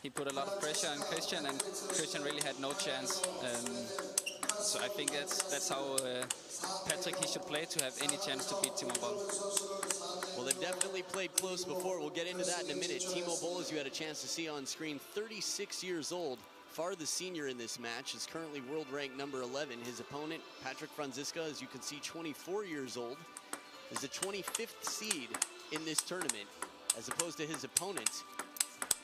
he put a lot of pressure on Christian, and Christian really had no chance. So I think that's how Patrick he should play to have any chance to beat Timo BOLL. Well, they've definitely played close before. We'll get into that in a minute. Timo BOLL, as you had a chance to see on screen, 36 years old, far the senior in this match, is currently world ranked number 11. His opponent, Patrick FRANZISKA, as you can see, 24 years old, is the 25th seed in this tournament, as opposed to his opponent.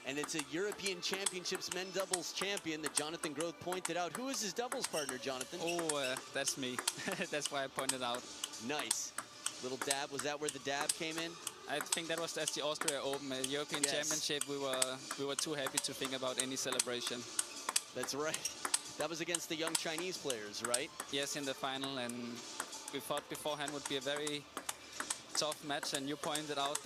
And it's a European Championships men doubles champion that Jonathan Groth pointed out. Who is his doubles partner, Jonathan? Oh, that's me. That's why I pointed out. Nice. Little dab. Was that where the dab came in? I think that was the Austria Open, European Championship. We were too happy to think about any celebration. That's right. That was against the young Chinese players, right? Yes, in the final, and we thought beforehand would be a very tough match, and you pointed out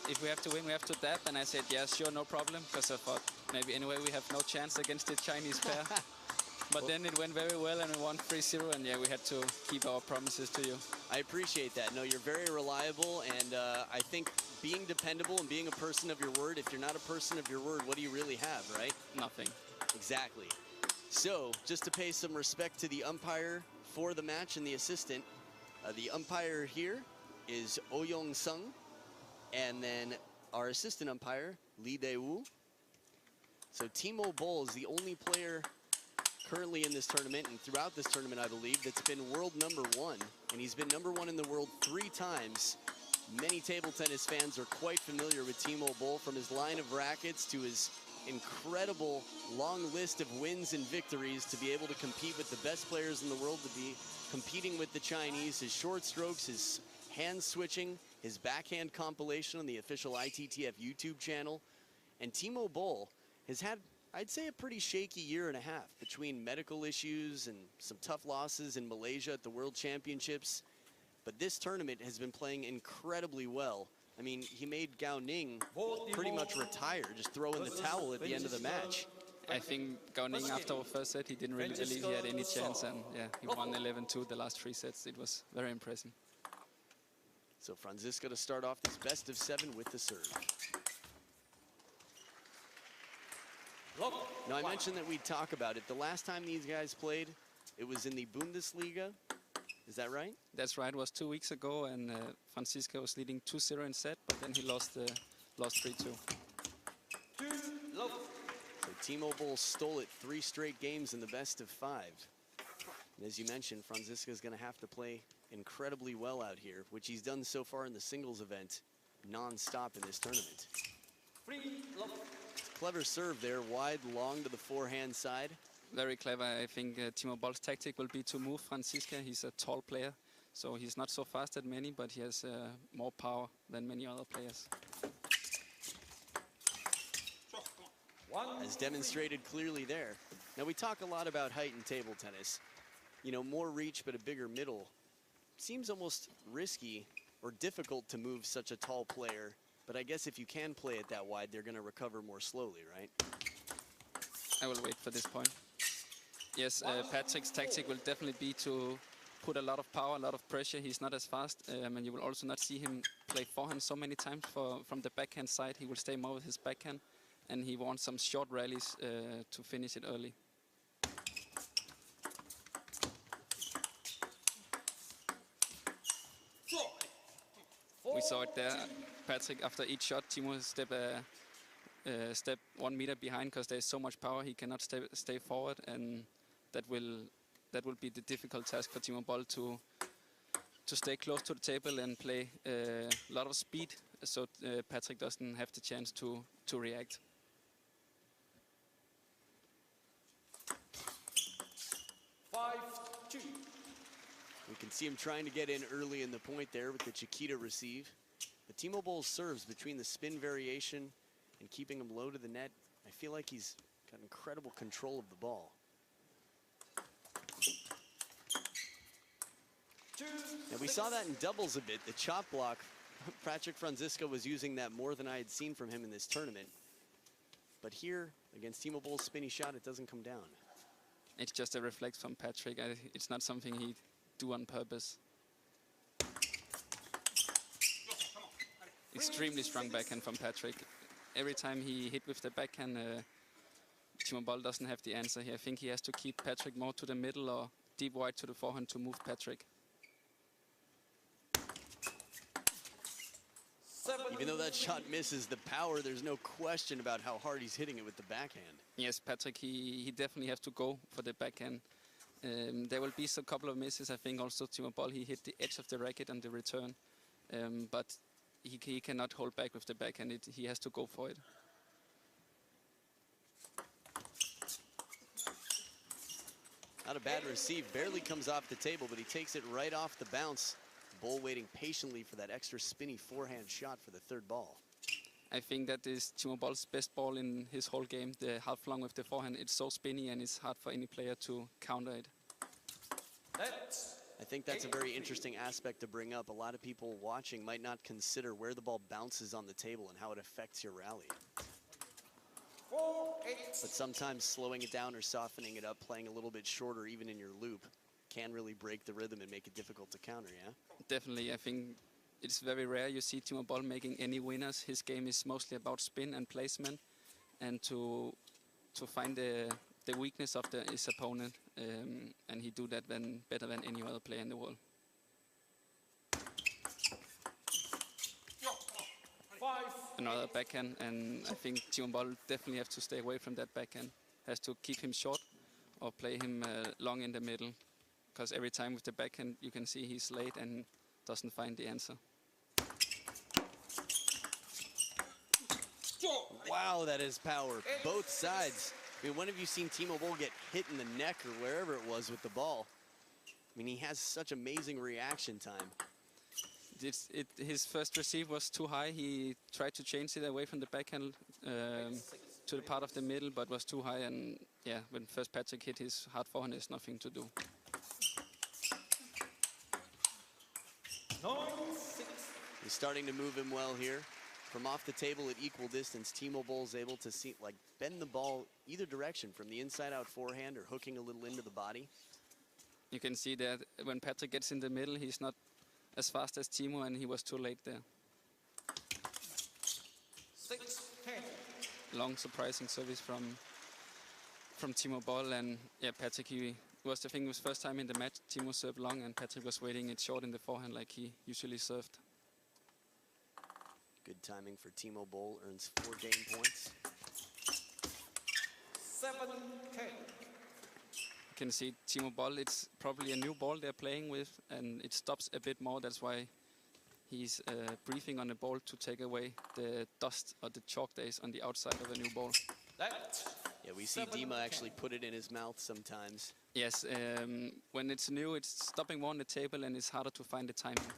if we have to win, we have to dab, and I said, yeah, sure, no problem, because I thought maybe anyway we have no chance against the Chinese pair. But then it went very well, and we won 3-0, and yeah, we had to keep our promises to you. I appreciate that. No, you're very reliable, and I think being dependable and being a person of your word, if you're not a person of your word, what do you really have, right? Nothing. Exactly. So, just to pay some respect to the umpire for the match and the assistant, the umpire here is Oh Young Sung, and then our assistant umpire, Lee Dae-woo. So Timo BOLL is the only player currently in this tournament, and throughout this tournament, I believe, that's been world number 1. And he's been number 1 in the world 3 times. Many table tennis fans are quite familiar with Timo BOLL, from his line of rackets to his incredible long list of wins and victories, to be able to compete with the best players in the world, to be competing with the Chinese. His short strokes, his hand switching, his backhand compilation on the official ITTF YouTube channel. And Timo BOLL has had, I'd say, a pretty shaky year and a half between medical issues and some tough losses in Malaysia at the World Championships. But this tournament has been playing incredibly well. I mean, he made Gao Ning pretty much retire, just throw in the towel at the end of the match. I think Gao Ning, after our first set, he didn't really believe he had any chance, and yeah, he won 11-2 the last 3 sets. It was very impressive. So FRANZISKA to start off this best of 7 with the serve. Now, I mentioned that we'd talk about it. The last time these guys played, it was in the Bundesliga. Is that right? That's right. It was 2 weeks ago, and FRANZISKA was leading 2-0 in set, but then he lost 3-2. So Timo BOLL stole it 3 straight games in the best of 5. And as you mentioned, FRANZISKA is going to have to play incredibly well out here, which he's done so far in the singles event non-stop in this tournament. Clever serve there, wide, long to the forehand side. Very clever. I think Timo BOLL's tactic will be to move FRANZISKA. He's a tall player, so he's not so fast as many, but he has more power than many other players. As demonstrated clearly there. Now, we talk a lot about height in table tennis. You know, more reach but a bigger middle. Seems almost risky or difficult to move such a tall player, but I guess if you can play it that wide, they're going to recover more slowly, right? I will wait for this point. Yes, Patrick's tactic will definitely be to put a lot of power, a lot of pressure. He's not as fast, and you will also not see him play forehand so many times from the backhand side. He will stay more with his backhand, and he wants some short rallies to finish it early. We saw it there. Patrick, after each shot, Timo step 1 meter behind because there's so much power he cannot stay forward, and that will be the difficult task for Timo BOLL to stay close to the table and play a lot of speed, so Patrick doesn't have the chance to react. We can see him trying to get in early in the point there with the Chiquita receive. But Timo BOLL serves between the spin variation and keeping him low to the net. I feel like he's got incredible control of the ball. And we saw that in doubles a bit. The chop block, Patrick FRANZISKA was using that more than I had seen from him in this tournament. But here, against Timo BOLL's spinny shot, it doesn't come down. It's just a reflex from Patrick. It's not something he'd do on purpose. Extremely strong backhand from Patrick. Every time he hit with the backhand, Timo BOLL doesn't have the answer here. I think he has to keep Patrick more to the middle or deep wide to the forehand to move Patrick. Even though that shot misses the power, there's no question about how hard he's hitting it with the backhand. Yes, Patrick, he definitely has to go for the backhand. There will be a couple of misses. I think also Timo BOLL, he hit the edge of the racket on the return. But he cannot hold back with the backhand. He has to go for it. Not a bad receive, barely comes off the table, but he takes it right off the bounce. Boll waiting patiently for that extra spinny forehand shot for the third ball. I think that is Timo BOLL's best ball in his whole game, the half long with the forehand. It's so spinny and it's hard for any player to counter it. I think that's a very interesting aspect to bring up. A lot of people watching might not consider where the ball bounces on the table and how it affects your rally. But sometimes slowing it down or softening it up, playing a little bit shorter even in your loop, can really break the rhythm and make it difficult to counter, yeah? Definitely. I think it's very rare you see Timo BOLL making any winners. His game is mostly about spin and placement and to find the weakness of his opponent. And he do that better than any other player in the world. Another backhand, and I think Timo BOLL definitely has to stay away from that backhand. Has to keep him short or play him long in the middle. Because every time with the backhand, you can see he's late and doesn't find the answer. Wow, that is power. Both sides. I mean, when have you seen Timo BOLL get hit in the neck or wherever it was with the ball? I mean, he has such amazing reaction time. His first receive was too high. He tried to change it away from the backhand to the part of the middle, but was too high. And yeah, when first Patrick hit his hard forehand, there's nothing to do. He's starting to move him well here. From off the table at equal distance, Timo BOLL's able to bend the ball either direction, from the inside out forehand or hooking a little into the body. You can see that when Patrick gets in the middle, he's not as fast as Timo, and he was too late there. 6-10. Long surprising service from Timo BOLL, and yeah, Patrick, he was the thing, it was first time in the match. Timo served long, and Patrick was waiting it short in the forehand like he usually served. Good timing for Timo BOLL, earns 4 game points. 7-10. You can see Timo BOLL, it's probably a new ball they're playing with, and it stops a bit more. That's why he's breathing on the ball to take away the dust or the chalk that is on the outside of a new ball. Yeah, we see Dima actually put it in his mouth sometimes. Yes, when it's new, it's stopping more on the table and it's harder to find the timing.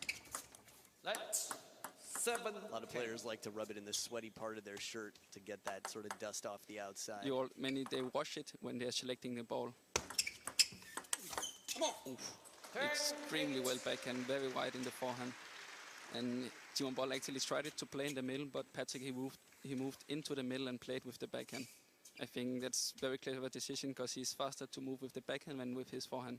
7. A lot of players like to rub it in the sweaty part of their shirt to get that sort of dust off the outside. They wash it when they're selecting the ball. Oof. Extremely well backhand, very wide in the forehand. And Timo BOLL actually tried it to play in the middle, but Patrick, he moved into the middle and played with the backhand. I think that's very clever decision because he's faster to move with the backhand than with his forehand.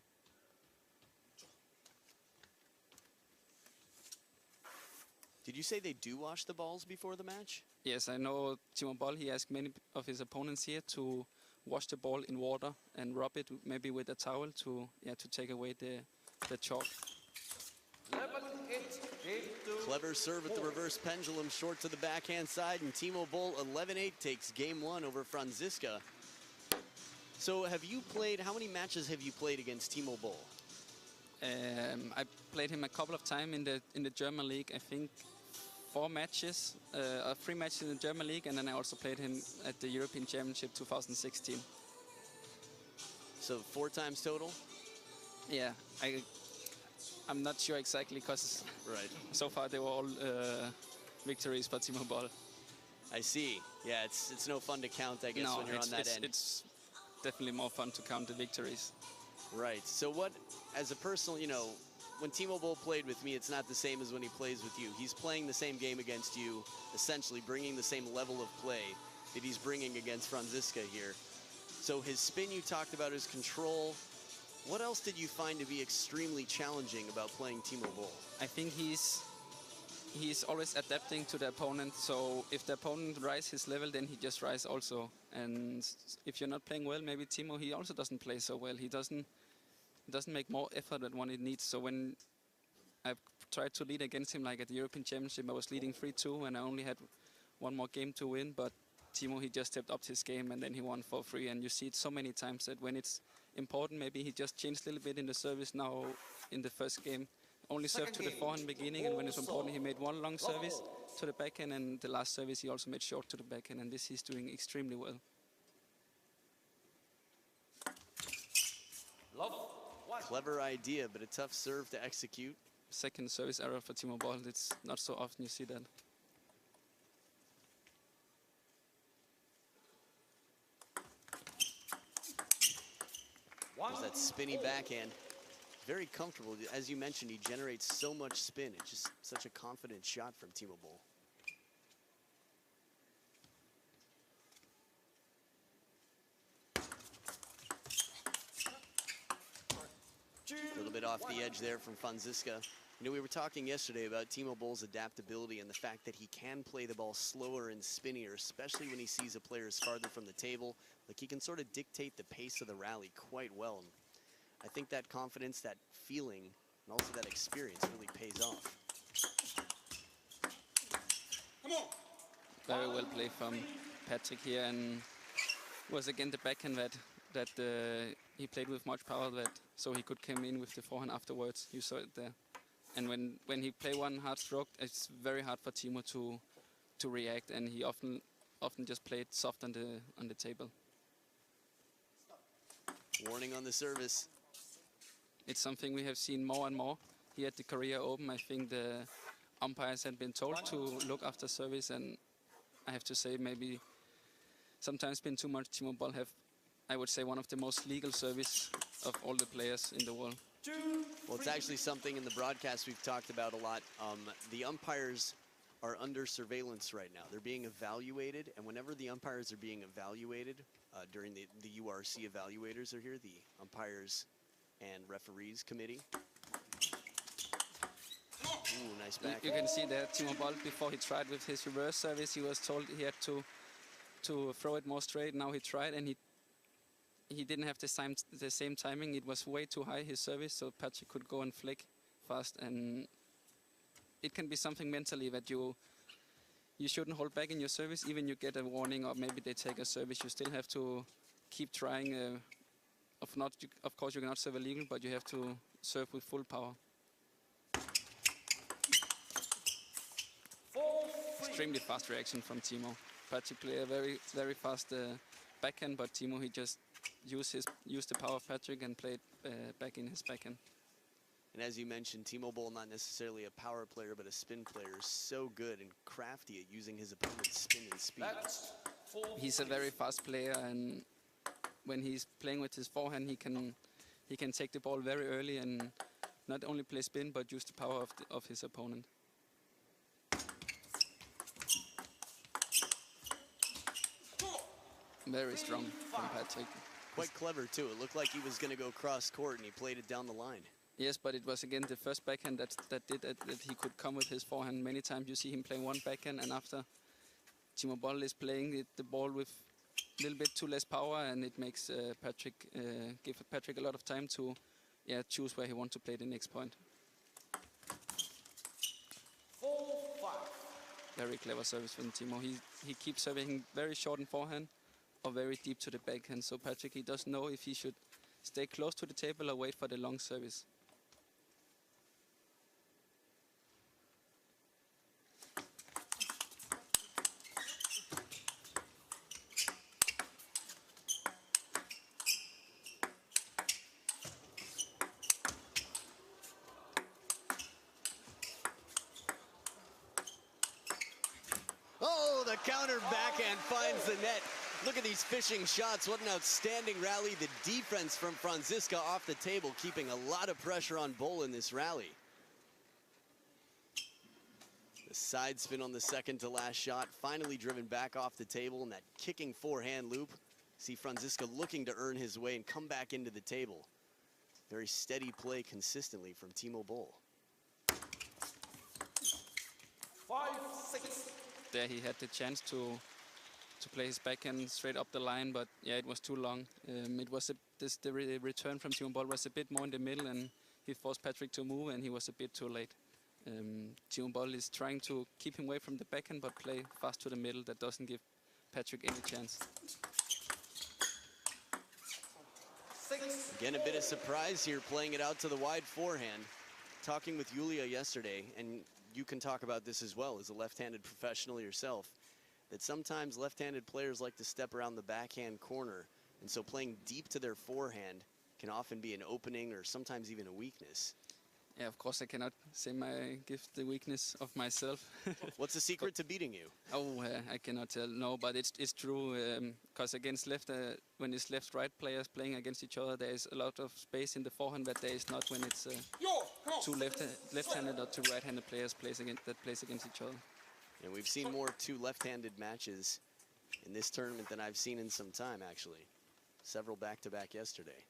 Did you say they do wash the balls before the match? Yes, I know Timo BOLL, he asked many of his opponents here to wash the ball in water and rub it maybe with a towel to take away the chalk. 11-8. Clever serve at the reverse pendulum, short to the backhand side, and Timo BOLL 11-8 takes game 1 over FRANZISKA. So how many matches have you played against Timo BOLL? I played him a couple of times in the German league. I think 3 matches in the German league, and then I also played him at the European Championship 2016. So 4 times total? Yeah, I'm not sure exactly because so far they were all victories for Timo BOLL. I see. Yeah, it's no fun to count, I guess, when you're on that end. It's definitely more fun to count the victories. Right. So as a personal, when Timo BOLL played with me, it's not the same as when he plays with you. He's playing the same game against you, essentially bringing the same level of play that he's bringing against FRANZISKA here. So his spin you talked about, his control. What else did you find to be extremely challenging about playing Timo BOLL? I think he's always adapting to the opponent. So if the opponent rises his level, then he just rises also. And if you're not playing well, maybe Timo, he also doesn't play so well. He doesn't make more effort than what it needs. So when I've tried to lead against him, like at the European Championship, I was leading 3-2 and I only had one more game to win. But Timo, he just stepped up his game and then he won 4-3. And you see it so many times that when it's important, maybe he just changed a little bit in the service now in the first game. Only served to the forehand beginning, and when it's important, he made one long service to the backhand, and the last service he also made short to the backhand, and this he's doing extremely well. Love. One. Clever idea, but a tough serve to execute. Second service error for Timo BOLL. It's not so often you see that. There's that spinny backhand. Very comfortable. As you mentioned, he generates so much spin. It's just such a confident shot from Timo BOLL. A little bit off the edge there from FRANZISKA. You know, we were talking yesterday about Timo BOLL's adaptability and the fact that he can play the ball slower and spinnier, especially when he sees a player is farther from the table. Like, he can sort of dictate the pace of the rally quite well. And I think that confidence, that feeling, and also that experience really pays off. Very well played from Patrick here, and was again the backhand that he played with much power, so he could come in with the forehand afterwards. You saw it there. And when he play one hard stroke, it's very hard for Timo to react, and he often just played soft on the table. Warning on the service. It's something we have seen more and more here at the Korea Open. I think the umpires had been told to look after service, and I have to say maybe sometimes been too much. Timo BOLL have, I would say, one of the most legal service of all the players in the world. Well, it's actually something in the broadcast we've talked about a lot. The umpires are under surveillance right now. They're being evaluated, and whenever the umpires are being evaluated, during the URC evaluators are here, the umpires and referees committee. Ooh, nice back. You can see there, Timo BOLL, before he tried with his reverse service, he was told he had to throw it more straight. Now he tried, and he didn't have the same timing. It was way too high, his service, so Patrick could go and flick fast. And it can be something mentally that you shouldn't hold back in your service, even you get a warning or maybe they take a service. You still have to keep trying. Of course, you cannot serve illegal, but you have to serve with full power. Extremely fast reaction from Timo. Patrick played a very, very fast backhand, but Timo, he just used the power of Patrick and played back in his backhand. And as you mentioned, Timo BOLL, not necessarily a power player, but a spin player, so good and crafty at using his opponent's spin and speed. He's a very fast player, and when he's playing with his forehand, he can take the ball very early and not only play spin, but use the power of his opponent. Very strong from Patrick. Quite clever, too. It looked like he was going to go cross court, and he played it down the line. Yes, but it was again the first backhand that he could come with his forehand. Many times you see him playing one backhand, and after Timo BOLL is playing the ball with a little bit too less power, and it makes give Patrick a lot of time to choose where he wants to play the next point. 4-5. Very clever service from Timo. He keeps serving very short in forehand or very deep to the backhand. So Patrick, he doesn't know if he should stay close to the table or wait for the long service. Oh, the counter backhand finds the net. Look at these fishing shots. What an outstanding rally. The defense from FRANZISKA off the table, keeping a lot of pressure on BOLL in this rally. The side spin on the second to last shot, finally driven back off the table, and that kicking forehand loop. See FRANZISKA looking to earn his way and come back into the table. Very steady play consistently from Timo BOLL. 5-6. There he had the chance to to play his backhand straight up the line, but yeah, it was too long. It was the return from Timo BOLL was a bit more in the middle, and he forced Patrick to move, and he was a bit too late. Timo BOLL is trying to keep him away from the backhand, but play fast to the middle. That doesn't give Patrick any chance. Again, a bit of surprise here, playing it out to the wide forehand. Talking with Yulia yesterday, and you can talk about this as well as a left-handed professional yourself, that sometimes left-handed players like to step around the backhand corner, and so playing deep to their forehand can often be an opening or sometimes even a weakness. Yeah, of course I cannot say my give the weakness of myself. What's the secret to beating you? Oh, I cannot tell. No, but it's true. Because against when it's left-right players playing against each other, there is a lot of space in the forehand that there is not when it's two left-handed or two right-handed players plays against each other. And we've seen more two left-handed matches in this tournament than I've seen in some time, actually. Several back-to-back yesterday.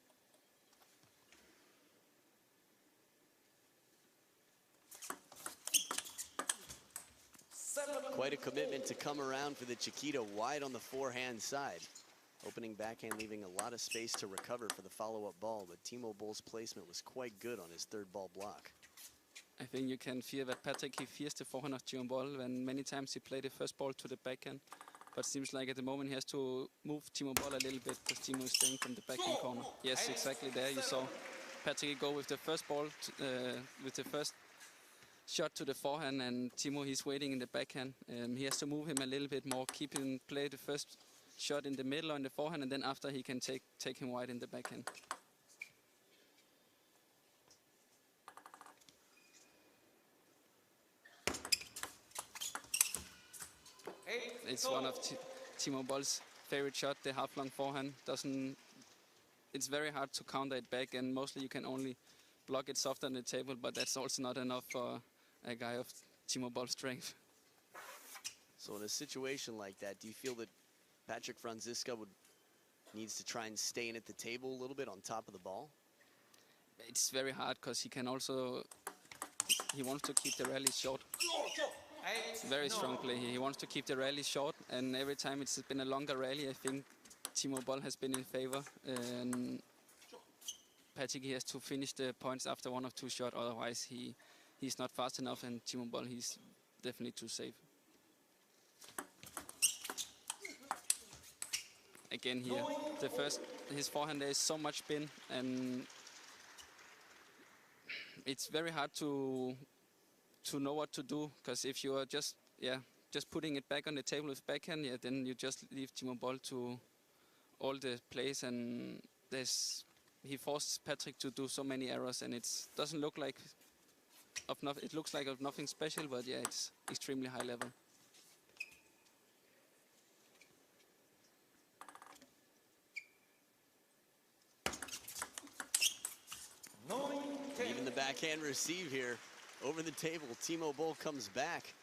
Quite a commitment to come around for the Chiquita, wide on the forehand side. Opening backhand, leaving a lot of space to recover for the follow-up ball, but Timo BOLL's placement was quite good on his third ball block. I think you can fear that Patrick, he fears the forehand of Timo BOLL, when many times he played the first ball to the backhand. But seems like at the moment he has to move Timo BOLL a little bit, because Timo is staying from the backhand corner. Yes, exactly there. You saw Patrick go with the first ball, with the first shot to the forehand, and Timo, he's waiting in the backhand. He has to move him a little bit more, keep him play the first shot in the middle or in the forehand, and then after he can take him wide in the backhand. It's one of Timo BOLL's favorite shot, the half-long forehand. It's very hard to counter it back, and mostly you can only block it soft on the table, but that's also not enough for a guy of Timo BOLL's strength. So in a situation like that, do you feel that Patrick Franziska needs to try and stay in at the table a little bit on top of the ball? It's very hard, because he wants to keep the rally short. Very strong play here. He wants to keep the rally short, and every time it's been a longer rally, I think Timo BOLL has been in favor. And Patrick, he has to finish the points after one or two shots, otherwise he's not fast enough, and Timo BOLL, he's definitely too safe. Again here, his forehand, there is so much spin, and it's very hard to know what to do, because if you are just putting it back on the table with backhand, then you just leave Timo BOLL to all the plays, and he forces Patrick to do so many errors, and it doesn't look like it looks like of nothing special, but yeah, it's extremely high level. Even the backhand receive here over the table. Timo BOLL comes back.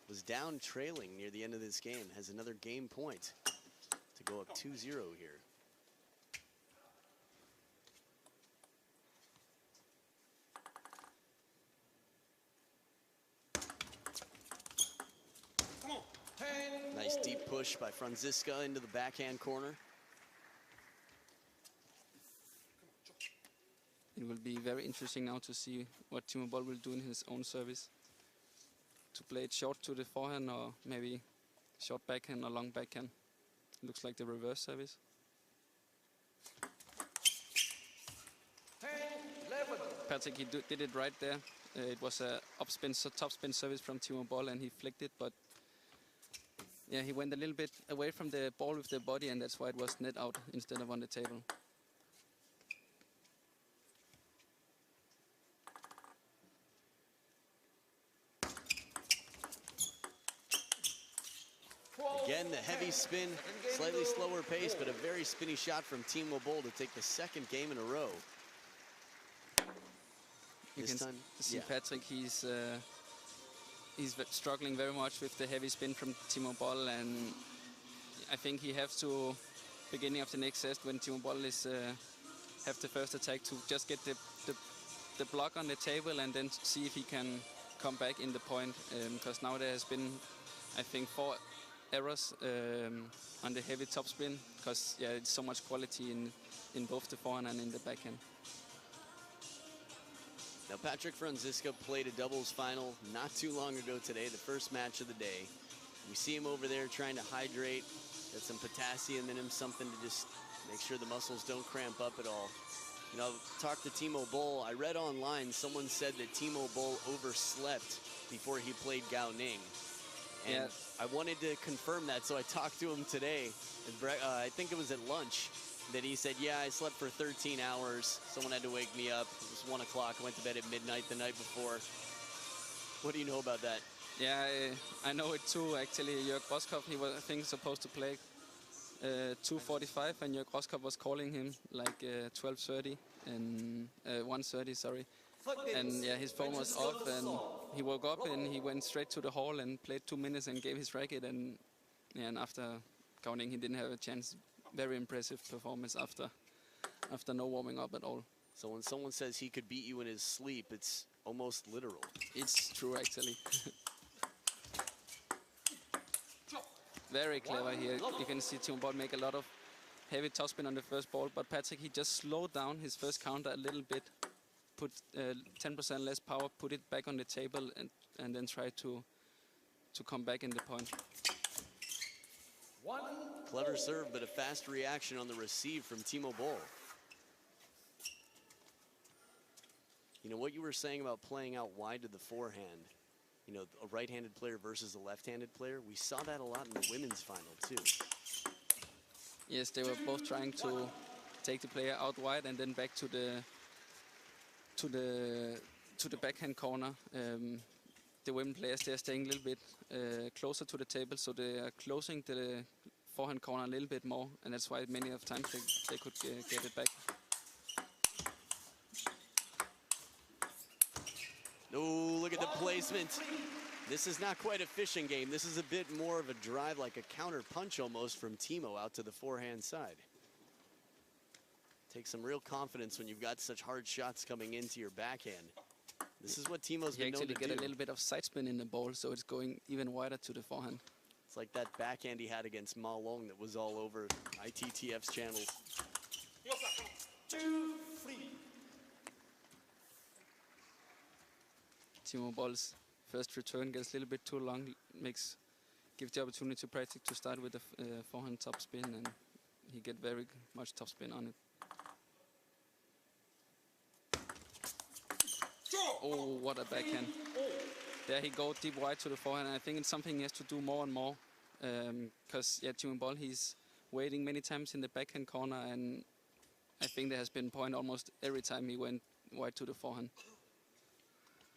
Was down trailing near the end of this game. Has another game point to go up 2-0 here. Nice deep push by Franziska into the backhand corner. It will be very interesting now to see what Timo BOLL will do in his own service. To play it short to the forehand, or maybe short backhand or long backhand. Looks like the reverse service. Patrick, he did it right there. It was a topspin service from Timo BOLL, and he flicked it, but yeah, he went a little bit away from the ball with the body, and that's why it was net out instead of on the table. Again, the heavy spin, slightly slower pace, but a very spinny shot from Timo BOLL to take the second game in a row. You can see Patrick, he's struggling very much with the heavy spin from Timo BOLL, and I think he has to, beginning of the next set, when Timo BOLL is have the first attack, to just get the block on the table and then see if he can come back in the point, because now there has been, I think, 4 errors on the heavy topspin, because yeah, it's so much quality in both the forehand and in the backhand. Now, Patrick Franziska played a doubles final not too long ago today, the first match of the day. We see him over there trying to hydrate, get some potassium in him, something to just make sure the muscles don't cramp up at all. You know, talk to Timo BOLL. I read online, someone said that Timo BOLL overslept before he played Gao Ning. And Yeah. I wanted to confirm that, so I talked to him today. I think it was at lunch that he said, yeah, I slept for 13 hours. Someone had to wake me up. It was 1 o'clock. I went to bed at midnight the night before. What do you know about that? Yeah, I know it too. Actually, Jörg Roskopf, he was, I think, supposed to play 2:45, and Jörg Roskopf was calling him like 12:30 and 1:30, sorry. And yeah, his phone was off, and he woke up and he went straight to the hall and played 2 minutes and gave his racket. And yeah, and after counting, he didn't have a chance. Very impressive performance after no warming up at all. So when someone says he could beat you in his sleep, it's almost literal. It's true, actually. Very clever here. You can see Timo BOLL make a lot of heavy topspin on the first ball, but Patrick, he just slowed down his first counter a little bit, put 10% less power, put it back on the table, and then try to come back in the point. Clever serve, but a fast reaction on the receive from Timo BOLL. You know, what you were saying about playing out wide to the forehand, you know, a right-handed player versus a left-handed player, we saw that a lot in the women's final, too. Yes, they were both trying to take the player out wide and then back to the backhand corner. The women players, they are staying a little bit closer to the table, so they are closing the forehand corner a little bit more, and that's why many of times they could get it back. Oh, look at the placement. This is not quite a fishing game. This is a bit more of a drive, like a counter punch almost from Timo out to the forehand side. Takes some real confidence when you've got such hard shots coming into your backhand. This is what Timo's been known to do. You actually get a little bit of side spin in the ball, so it's going even wider to the forehand. It's like that backhand he had against Ma Long that was all over ITTF's channels. 2-3. Timo BOLL's first return gets a little bit too long, gives the opportunity to Patrick to start with the forehand topspin, and he get very much topspin on it. Oh, what a backhand. There he goes deep wide to the forehand. I think it's something he has to do more and more, because yeah, Timo BOLL, he's waiting many times in the backhand corner, and I think there has been point almost every time he went wide to the forehand.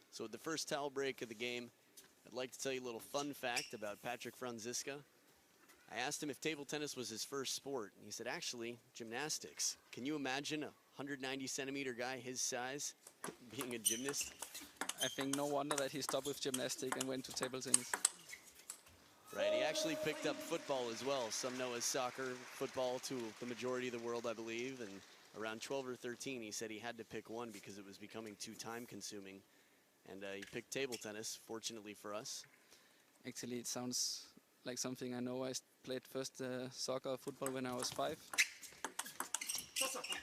So at the first towel break of the game, I'd like to tell you a little fun fact about Patrick Franziska. I asked him if table tennis was his first sport, and he said, actually, gymnastics. Can you imagine a 190-centimeter guy his size being a gymnast? I think no wonder that he stopped with gymnastics and went to table tennis. Right, he actually picked up football as well. Some know as soccer, football to the majority of the world, I believe. And around 12 or 13, he said he had to pick one because it was becoming too time-consuming. And he picked table tennis, fortunately for us. Actually, it sounds like something I know. I played first soccer or football when I was 5.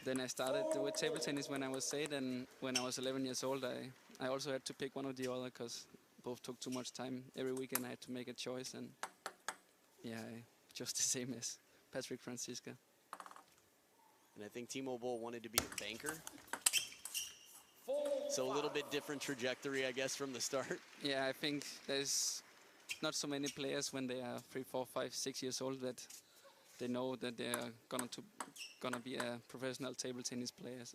Then I started with table tennis when I was 8, and when I was 11 years old, I also had to pick one or the other because both took too much time. Every weekend I had to make a choice, and yeah, just the same as Patrick Franziska. And I think Timo BOLL wanted to be a banker. So a little bit different trajectory, I guess, from the start. Yeah, I think there's not so many players when they are 3, 4, 5, 6 years old that they know that they are gonna be a professional table tennis players.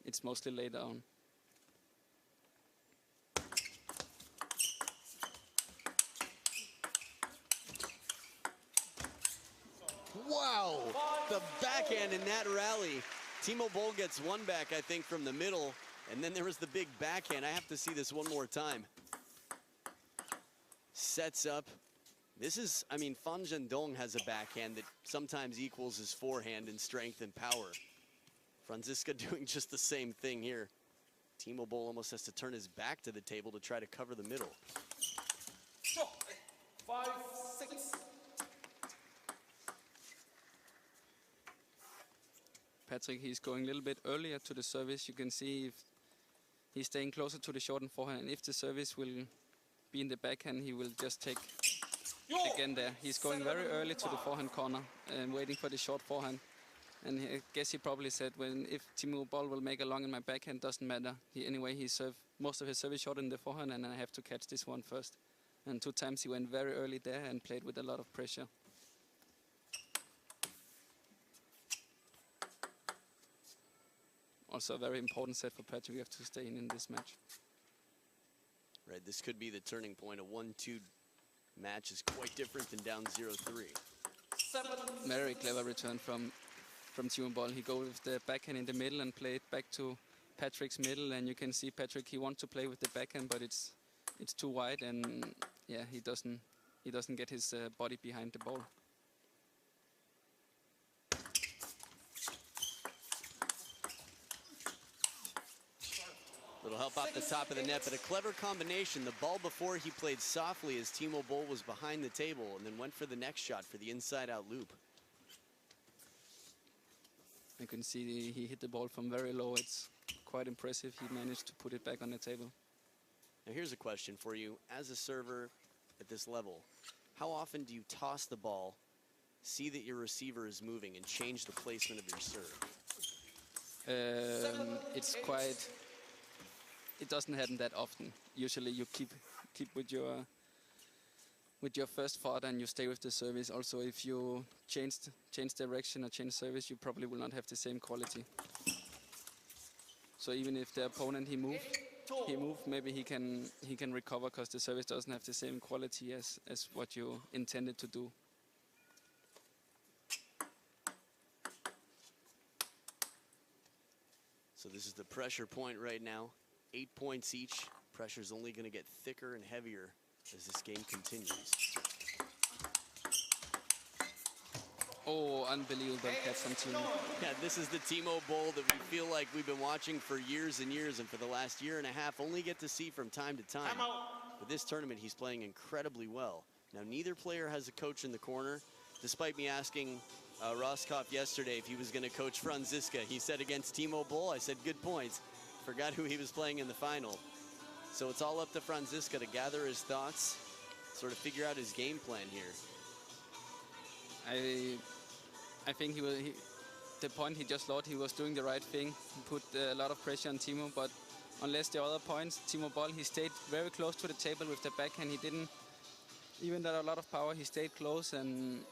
It's mostly later on. Wow, the backhand in that rally. Timo BOLL gets one back, I think, from the middle, and then there was the big backhand. I have to see this one more time. Sets up. This is, I mean, Fan Zhendong has a backhand that sometimes equals his forehand in strength and power. Franziska doing just the same thing here. Timo BOLL almost has to turn his back to the table to try to cover the middle. 5-6. Patrick, he's going a little bit earlier to the service. You can see if he's staying closer to the short and forehand. And if the service will be in the backhand, he will just take again there. He's going very early to the forehand corner and waiting for the short forehand. And I guess he probably said, if Timo BOLL will make a long in my backhand, doesn't matter. Anyway, he served most of his service short in the forehand, and I have to catch this one first. And 2 times he went very early there and played with a lot of pressure. Also a very important set for Patrick. We have to stay in this match. Right, this could be the turning point. A 1-2 match is quite different than down 0-3. Very clever return from Timo BOLL. He goes with the backhand in the middle and played back to Patrick's middle. And you can see Patrick, he wants to play with the backhand, but it's too wide, and yeah, he doesn't get his body behind the ball. Little help off the top of the net, but a clever combination. The ball before he played softly as Timo BOLL was behind the table and then went for the next shot for the inside-out loop. You can see he hit the ball from very low. It's quite impressive. He managed to put it back on the table. Now here's a question for you. As a server at this level, how often do you toss the ball, see that your receiver is moving, and change the placement of your serve? It doesn't happen that often. Usually you keep with your first thought and you stay with the service. Also, if you change direction or change service, you probably will not have the same quality. So even if the opponent he move, maybe he can recover because the service doesn't have the same quality as what you intended to do. So this is the pressure point right now. 8 points each. Pressure's only going to get thicker and heavier as this game continues. Oh, unbelievable catch from Timo. Yeah, this is the Timo BOLL that we feel like we've been watching for years and years, and for the last year and a half only get to see from time to time. But this tournament, he's playing incredibly well. Now, neither player has a coach in the corner. Despite me asking Roskopf yesterday if he was going to coach Franziska, he said against Timo BOLL, I said, good points. Forgot who he was playing in the final. So it's all up to Franziska to gather his thoughts, sort of figure out his game plan here. I think the point he just lost, he was doing the right thing. He put a lot of pressure on Timo, but unless the other points, Timo BOLL, he stayed very close to the table with the backhand. He didn't, even though a lot of power, he stayed close, and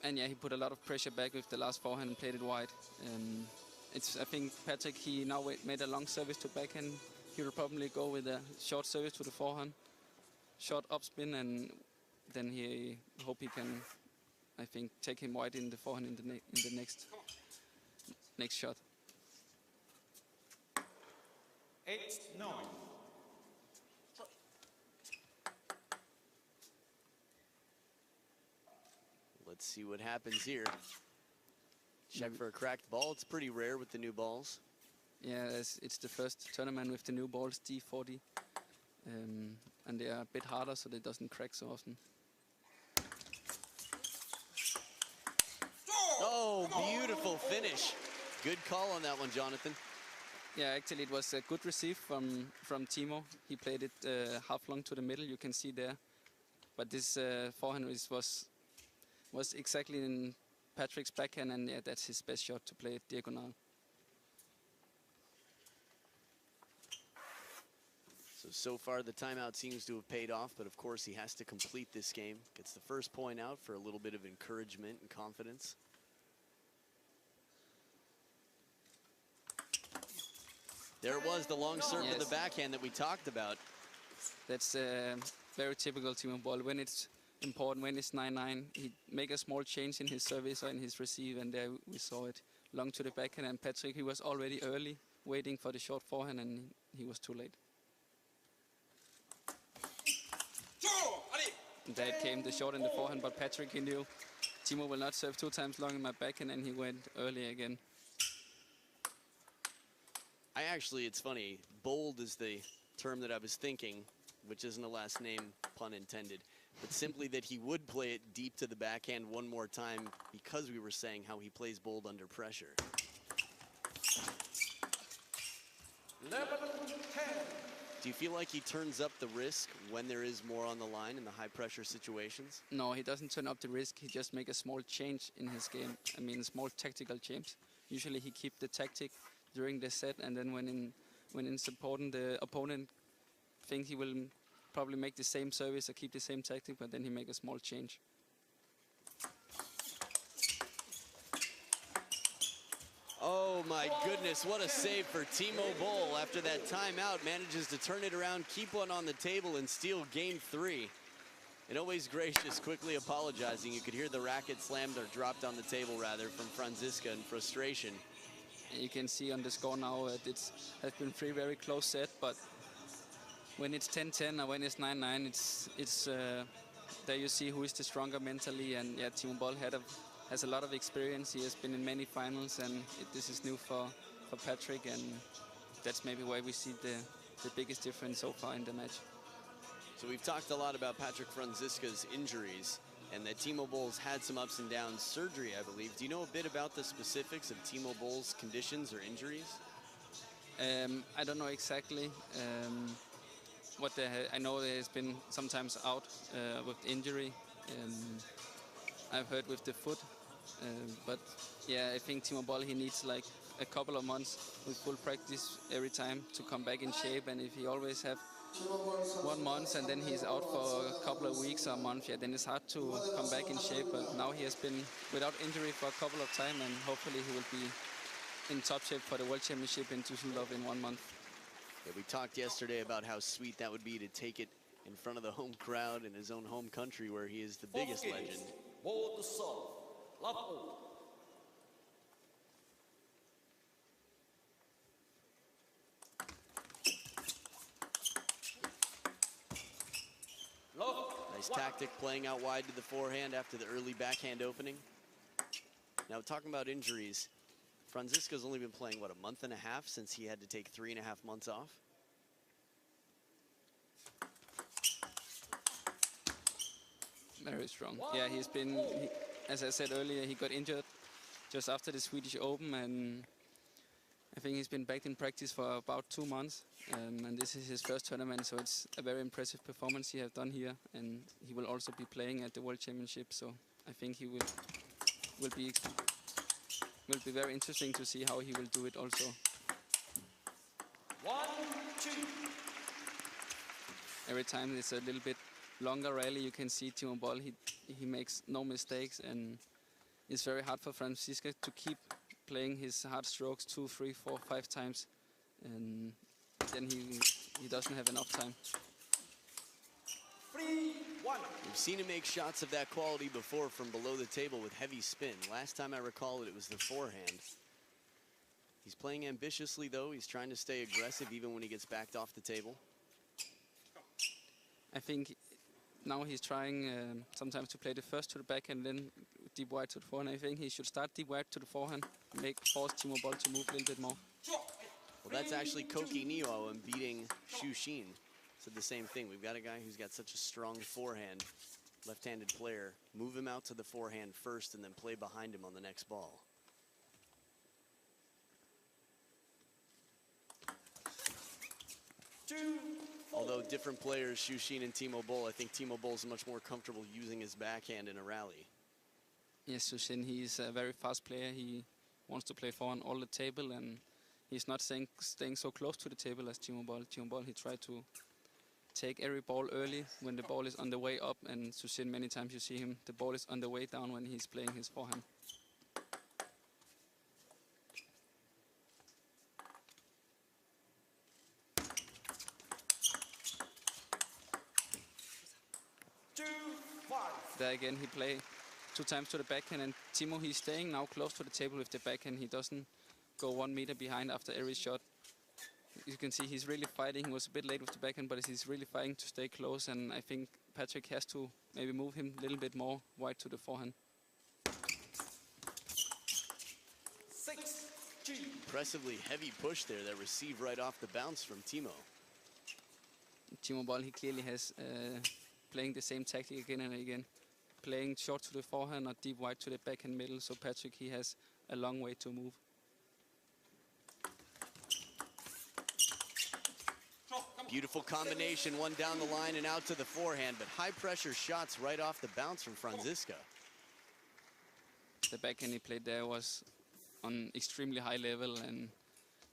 yeah, he put a lot of pressure back with the last forehand and played it wide. I think Patrick, he now made a long service to backhand. He will probably go with a short service to the forehand, short upspin, and then he hope he can, I think, take him wide in the forehand in the next shot. 8-9. Let's see what happens here. Check for a cracked ball. It's pretty rare with the new balls. Yeah, it's the first tournament with the new balls, D40. And they are a bit harder, so they doesn't crack so often. Oh, beautiful finish. Good call on that one, Jonathan. Yeah, actually it was a good receive from Timo. He played it half long to the middle, you can see there. But this forehand was exactly in Patrick's backhand, and yeah, that's his best shot, to play it diagonal. So far the timeout seems to have paid off, but of course he has to complete this game. Gets the first point out for a little bit of encouragement and confidence. There it was, the long serve to the backhand that we talked about. That's very typical Timo BOLL. When it's important, when it's 9-9, he make a small change in his service or in his receive, and there we saw it. Long to the backhand, and Patrick, he was already early, waiting for the short forehand, and he was too late. And there came the short and the forehand, but Patrick, he knew Timo will not serve 2 times long in my backhand, and he went early again. It's funny, bold is the term that I was thinking. which isn't a last name, pun intended, but simply that he would play it deep to the backhand one more time because we were saying how he plays bold under pressure. 11-10. Do you feel like he turns up the risk when there is more on the line in the high pressure situations? No, he doesn't turn up the risk. He just make a small change in his game. I mean, small tactical change. Usually he keep the tactic during the set, and then when it's important, the opponent thinks he will probably make the same service or keep the same tactic, but then he make a small change. Oh my goodness, what a save for Timo BOLL after that timeout. Manages to turn it around, keep one on the table, and steal game 3. And always gracious, quickly apologizing. You could hear the racket slammed or dropped on the table rather from Franziska in frustration. You can see on the score now that it has been 3 very close sets, but when it's 10-10 or when it's 9-9, it's there you see who is the stronger mentally. And yeah, Timo BOLL has a lot of experience. He has been in many finals, and this is new for Patrick, and that's maybe why we see the biggest difference so far in the match. So we've talked a lot about Patrick Franziska's injuries, and that Timo BOLL's had some ups and downs, surgery, I believe. Do you know a bit about the specifics of Timo BOLL's conditions or injuries? I don't know exactly what I know he has been sometimes out with injury. I've heard with the foot, but yeah, I think Timo BOLL, he needs like a couple of months with full practice every time to come back in shape. And if he always have 1 month and then he's out for a couple of weeks or a month, yeah, then it's hard to come back in shape. But now he has been without injury for a couple of time, and hopefully he will be in top shape for the World Championship in Düsseldorf in 1 month. Yeah, we talked yesterday about how sweet that would be to take it in front of the home crowd in his own home country where he is the biggest legend. Ball to serve. Love all. Nice tactic, playing out wide to the forehand after the early backhand opening. Now, talking about injuries, Franziska's only been playing, what, a month and a half since he had to take 3.5 months off? Very strong. Yeah, he's been, as I said earlier, he got injured just after the Swedish Open, and I think he's been back in practice for about 2 months, and this is his first tournament, so it's a very impressive performance he has done here, and he will also be playing at the World Championship, so I think he will be very interesting to see how he will do it also. 1-2. Every time it's a little bit longer rally, you can see Timo BOLL, he makes no mistakes, and it's very hard for Franziska to keep playing his hard strokes 2, 3, 4, 5 times, and then he doesn't have enough time. 3-1. We've seen him make shots of that quality before from below the table with heavy spin. Last time I recall it was the forehand. He's playing ambitiously though. He's trying to stay aggressive even when he gets backed off the table. I think now he's trying sometimes to play the first to the backhand, then deep wide to the forehand. I think he should start deep wide to the forehand, force Timo BOLL to move a little bit more. Well, that's actually Koki Nio beating Xu Xin. Said the same thing. We've got a guy who's got such a strong forehand, left-handed player. Move him out to the forehand first and then play behind him on the next ball. Although different players, Xu Xin and Timo BOLL, I think Timo BOLL is much more comfortable using his backhand in a rally. Yes, Xu Xin, he's a very fast player. He wants to play forehand all the table, and he's not staying so close to the table as Timo BOLL. Timo BOLL, he tried to take every ball early when the ball is on the way up, and Xu Xin, many times you see him, the ball is on the way down when he's playing his forehand. There again, he play 2 times to the backhand, and Timo, he's staying now close to the table with the backhand. He doesn't go 1 meter behind after every shot. You can see he's really fighting. He was a bit late with the backhand, but he's really fighting to stay close, and I think Patrick has to maybe move him a little bit more wide to the forehand. 6-2. Impressively heavy push there that received right off the bounce from Timo. Timo BOLL, he clearly has playing the same tactic again and again. Playing short to the forehand or deep wide to the backhand middle. So Patrick, he has a long way to move. Beautiful combination, one down the line and out to the forehand, but high pressure shots right off the bounce from FRANZISKA. The backhand he played there was on extremely high level, and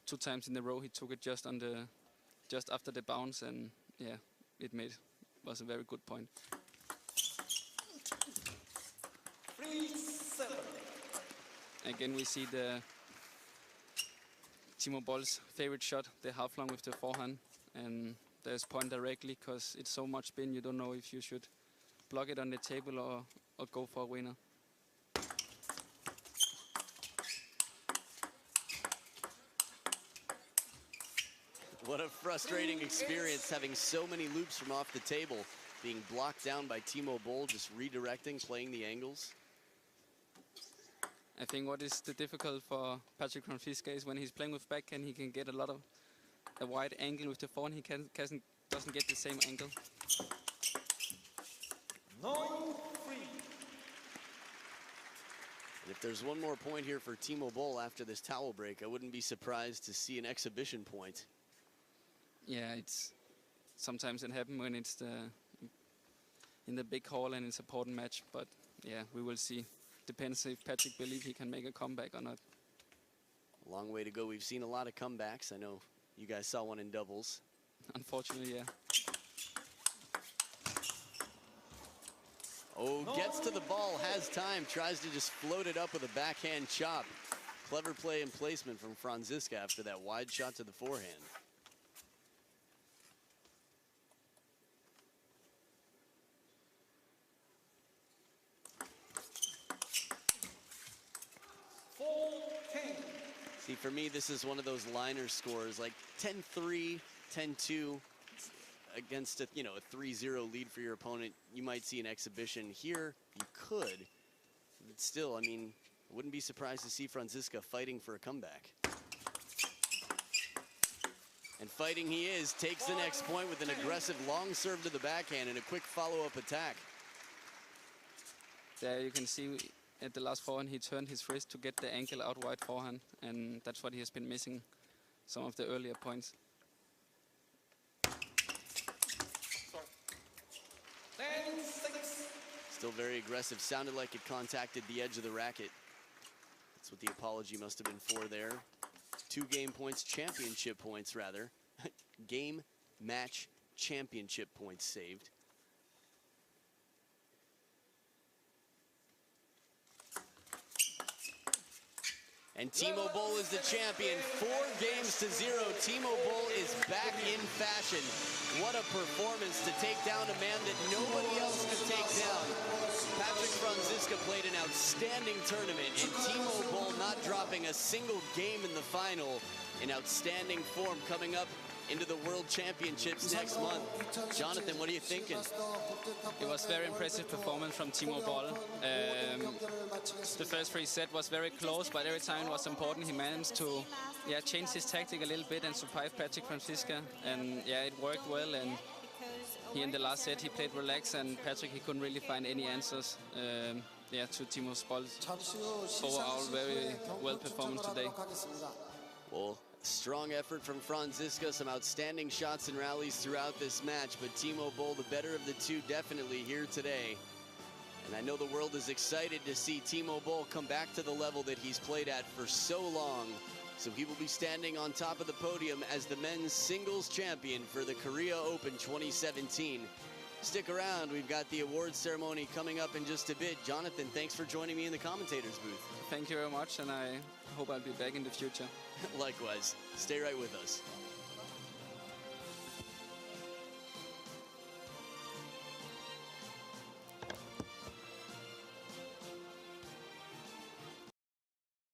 2 times in a row he took it just after the bounce, and yeah, was a very good point. 3-7. Again, we see the Timo BOLL's favorite shot, the half long with the forehand, and there's point directly because it's so much spin, you don't know if you should block it on the table or go for a winner. What a frustrating experience having so many loops from off the table being blocked down by Timo BOLL, just redirecting, playing the angles. I think what is the difficult for Patrick FRANZISKA is when he's playing with backhand, he can get a wide angle with the forehand. He doesn't get the same angle. 9-3. And if there's one more point here for Timo BOLL after this towel break, I wouldn't be surprised to see an exhibition point. Yeah, sometimes it happens when it's in the big hall and it's an important match. But yeah, we will see. Depends if Patrick believes he can make a comeback or not. A long way to go. We've seen a lot of comebacks. I know you guys saw one in doubles. Unfortunately, yeah. Oh, gets to the ball, has time, tries to just float it up with a backhand chop. Clever play and placement from FRANZISKA after that wide shot to the forehand. See, for me, this is one of those liner scores, like 10-3, 10-2 against a 3-0 lead for your opponent. You might see an exhibition here. You could, but still, I mean, I wouldn't be surprised to see FRANZISKA fighting for a comeback. And fighting he is, takes the next point with an aggressive long serve to the backhand and a quick follow-up attack. There you can see at the last forehand, he turned his wrist to get the ankle out wide forehand, and that's what he has been missing some of the earlier points. 10-6. Still very aggressive. Sounded like it contacted the edge of the racket. That's what the apology must have been for there. 2 game points, championship points rather. Game, match, championship points saved. And Timo BOLL is the champion, 4 games to 0. Timo BOLL is back in fashion. What a performance to take down a man that nobody else could take down. Patrick FRANZISKA played an outstanding tournament, and Timo BOLL not dropping a single game in the final. In outstanding form coming up into the World Championships next month. Jonathan, what are you thinking? It was very impressive performance from Timo BOLL. The first 3 sets was very close, but every time it was important, he managed to change his tactic a little bit and surprise Patrick FRANZISKA. And yeah, it worked well. And he in the last set, he played relaxed, and Patrick, he couldn't really find any answers to Timo BOLL's overall very well performance today. Well, strong effort from FRANZISKA, some outstanding shots and rallies throughout this match, but Timo BOLL, the better of the two, definitely here today. And I know the world is excited to see Timo BOLL come back to the level that he's played at for so long. So he will be standing on top of the podium as the men's singles champion for the Korea Open 2017. Stick around, we've got the awards ceremony coming up in just a bit. Jonathan, thanks for joining me in the commentator's booth. Thank you very much, and I hope I'll be back in the future. Likewise, stay right with us.